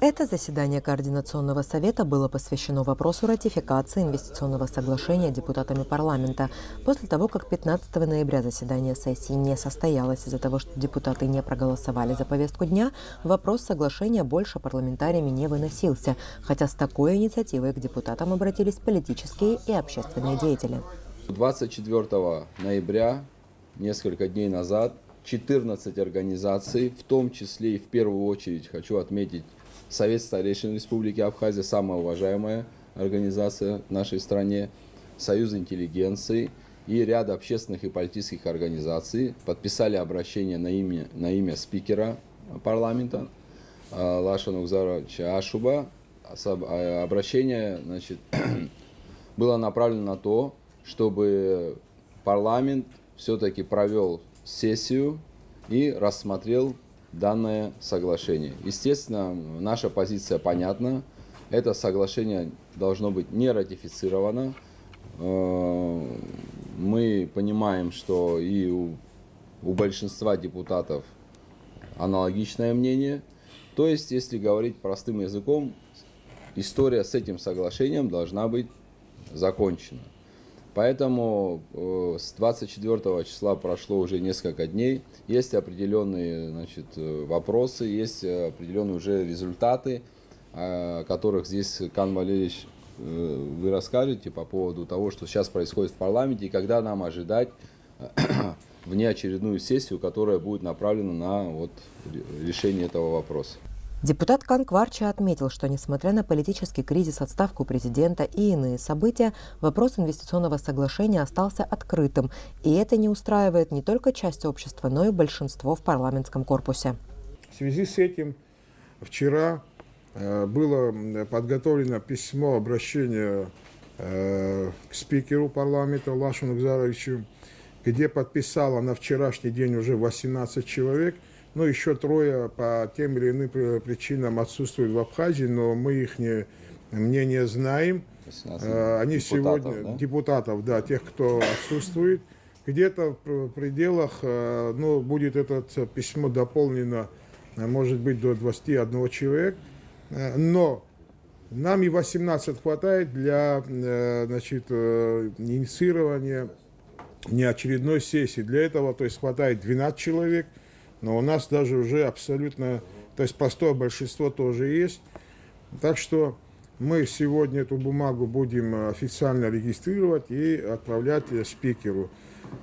Это заседание Координационного совета было посвящено вопросу ратификации инвестиционного соглашения депутатами парламента. После того, как 15 ноября заседание сессии не состоялось из-за того, что депутаты не проголосовали за повестку дня, вопрос соглашения больше парламентариями не выносился, хотя с такой инициативой к депутатам обратились политические и общественные деятели. 24 ноября, несколько дней назад, 14 организаций, в том числе и в первую очередь хочу отметить Совет старейшин Республики Абхазия, самая уважаемая организация в нашей стране, Союз интеллигенции и ряд общественных и политических организаций подписали обращение на имя спикера парламента Лашана Угзаровича Ашуба. Обращение, было направлено на то, чтобы парламент все-таки провел сессию и рассмотрел данное соглашение. Естественно, наша позиция понятна. Это соглашение должно быть не ратифицировано. Мы понимаем, что и у большинства депутатов аналогичное мнение. То есть, если говорить простым языком, история с этим соглашением должна быть закончена. Поэтому с 24 числа прошло уже несколько дней, есть определенные вопросы, есть определенные уже результаты, о которых здесь, Кан Валерьевич, вы расскажете по поводу того, что сейчас происходит в парламенте и когда нам ожидать внеочередную сессию, которая будет направлена на решение этого вопроса. Депутат Кан Кварча отметил, что несмотря на политический кризис, отставку президента и иные события, вопрос инвестиционного соглашения остался открытым. И это не устраивает не только часть общества, но и большинство в парламентском корпусе. В связи с этим вчера было подготовлено письмо обращения к спикеру парламента Лашану Угзаровичу, где подписало на вчерашний день уже 18 человек. Ну, еще трое по тем или иным причинам отсутствуют в Абхазии, но мы их мнение знаем. Они сегодня, да? Депутатов, да, тех, кто отсутствует. Где-то в пределах, будет это письмо дополнено, может быть, до 21 человека. Но нам и 18 хватает для, инициирования неочередной сессии. Для этого, то есть, хватает 12 человек. Но у нас даже уже абсолютно, то есть простое большинство тоже есть. Так что мы сегодня эту бумагу будем официально регистрировать и отправлять спикеру.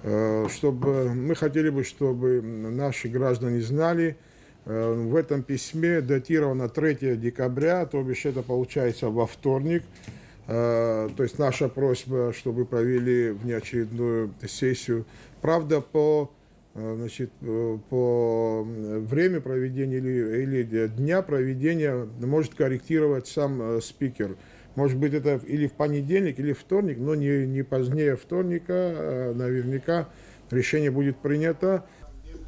Мы хотели бы, чтобы наши граждане знали, в этом письме датировано 3 декабря, то бишь это получается во вторник. То есть наша просьба, чтобы провели внеочередную сессию. Правда, по время проведения или дня проведения может корректировать сам спикер. Может быть, это или в понедельник, или вторник, но не позднее вторника, наверняка решение будет принято.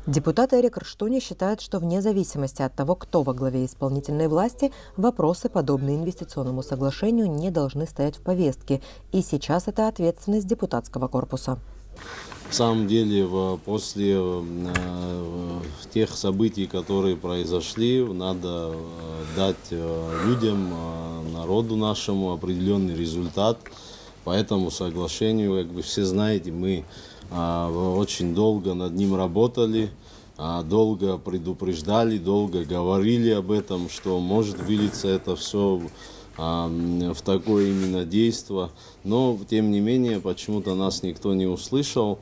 Депутат Эрик Рштуни считает, что вне зависимости от того, кто во главе исполнительной власти, вопросы, подобные инвестиционному соглашению, не должны стоять в повестке. И сейчас это ответственность депутатского корпуса. На самом деле, после тех событий, которые произошли, надо дать людям, народу нашему определенный результат. По этому соглашению, как вы все знаете, мы очень долго над ним работали, долго предупреждали, долго говорили об этом, что может вылиться это все в такое именно действо. Но, тем не менее, почему-то нас никто не услышал.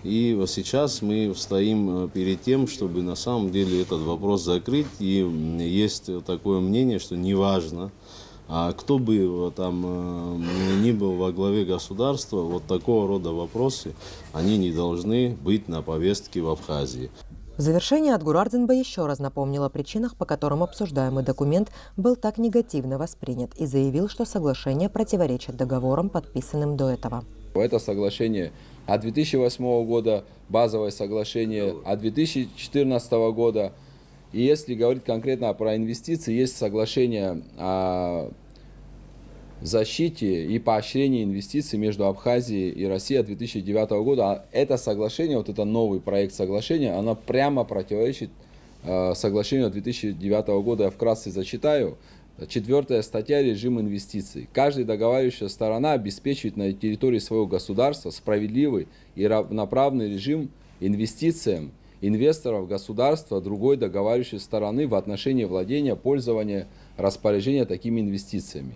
И сейчас мы стоим перед тем, чтобы на самом деле этот вопрос закрыть. И есть такое мнение, что неважно, кто бы там ни был во главе государства, вот такого рода вопросы, они не должны быть на повестке в Абхазии. В завершение Адгурардзинба еще раз напомнил о причинах, по которым обсуждаемый документ был так негативно воспринят, и заявил, что соглашение противоречит договорам, подписанным до этого. Это соглашение от 2008 года, базовое соглашение от 2014 года. И если говорить конкретно про инвестиции, есть соглашение о защите и поощрении инвестиций между Абхазией и Россией от 2009 года. А это соглашение, вот это новый проект соглашения, оно прямо противоречит соглашению 2009 года, я вкратце зачитаю. 4 статья «Режим инвестиций». Каждая договаривающая сторона обеспечивает на территории своего государства справедливый и равноправный режим инвестициям инвесторов государства другой договаривающей стороны в отношении владения, пользования, распоряжения такими инвестициями.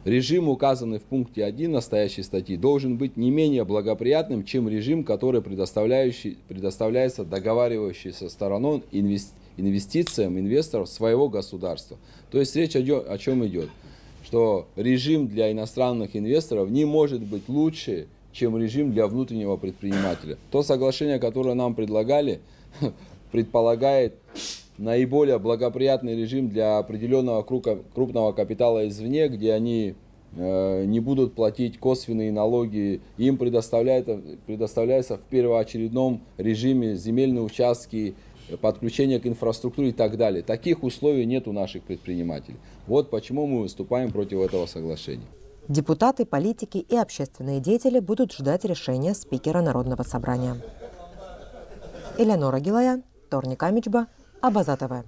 Режим, указанный в пункте 1 настоящей статьи, должен быть не менее благоприятным, чем режим, который предоставляется договаривающейся стороной инвестициям инвесторов своего государства. То есть речь о чем идет? Что режим для иностранных инвесторов не может быть лучше, чем режим для внутреннего предпринимателя. То соглашение, которое нам предлагали, предполагает наиболее благоприятный режим для определенного крупного капитала извне, где они не будут платить косвенные налоги. Им предоставляется в первоочередном режиме земельные участки, подключение к инфраструктуре и так далее. Таких условий нет у наших предпринимателей. Вот почему мы выступаем против этого соглашения. Депутаты, политики и общественные деятели будут ждать решения спикера Народного собрания. Элеонора Гилая, Торник Амичба, Абаза ТВ.